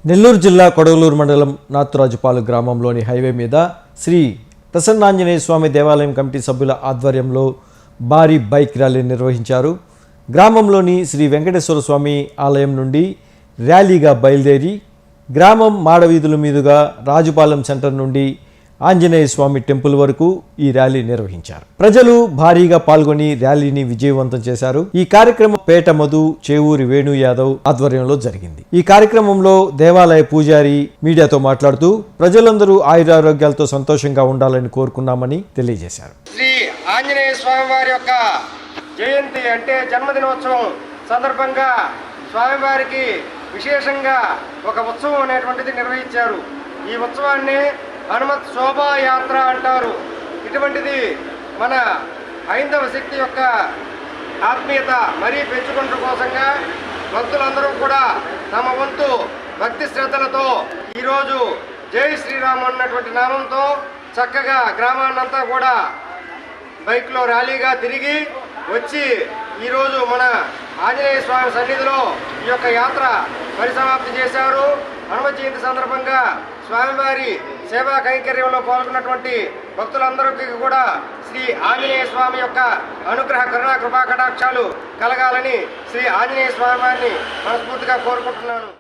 నెల్లూరు జిల్లా కొడవలూరు మండలం నాతురాజుపాలు గ్రామంలోని హైవే మీద శ్రీ ప్రసన్నాంజనేయ స్వామి దేవాలయం కమిటీ సభ్యుల ఆధ్వర్యంలో భారీ బైక్ ర్యాలీ నిర్వహించారు. గ్రామంలోని శ్రీ వెంకటేశ్వర స్వామి ఆలయం నుండి ర్యాలీగా బయలుదేరి గ్రామం మాడవీధుల మీదుగా రాజుపాలెం సెంటర్ నుండి ఆంజనేయ స్వామి టెంపుల్ వరకు ఈ ర్యాలీ నిర్వహించారు. ప్రజలు భారీగా పాల్గొని ర్యాలీని విజయవంతం చేశారు. ఈ కార్యక్రమం పేట మధు, చేవూరి వేణు యాదవ్ ఆధ్వర్యంలో జరిగింది. ఈ కార్యక్రమంలో దేవాలయ పూజారి మీడియాతో మాట్లాడుతూ ప్రజలందరూ ఆయురారోగ్యాలతో సంతోషంగా ఉండాలని కోరుకున్నామని తెలియజేశారు. శ్రీ ఆంజనేయ స్వామి వారి యొక్క జయంతి అంటే జన్మదినోత్సవం సందర్భంగా స్వామివారికి విశేషంగా ఒక ఉత్సవం అనేటువంటిది నిర్వహించారు. ఈ ఉత్సవాన్ని హనుమత్ శోభాయాత్ర అంటారు. ఇటువంటిది మన హైందవ శక్తి యొక్క ఆత్మీయత మరీ పెంచుకుంటూ కోసంగా భక్తులందరూ కూడా తమ వంతు భక్తి శ్రద్ధలతో ఈరోజు జై శ్రీరామ్ అన్నటువంటి నామంతో చక్కగా గ్రామాన్నంతా కూడా బైక్లో ర్యాలీగా తిరిగి వచ్చి ఈరోజు మన ఆంజనేయ స్వామి సన్నిధిలో ఈ యొక్క యాత్ర పరిసమాప్తి చేశారు. హనుమ జయంతి సందర్భంగా స్వామివారి సేవా కైంకర్యంలో పాల్గొన్నటువంటి భక్తులందరికీ కూడా శ్రీ ఆంజనేయ స్వామి యొక్క అనుగ్రహ కరుణా కృపా కటాక్షాలు కలగాలని శ్రీ ఆంజనేయ స్వామి వారిని మనస్ఫూర్తిగా కోరుకుంటున్నాను.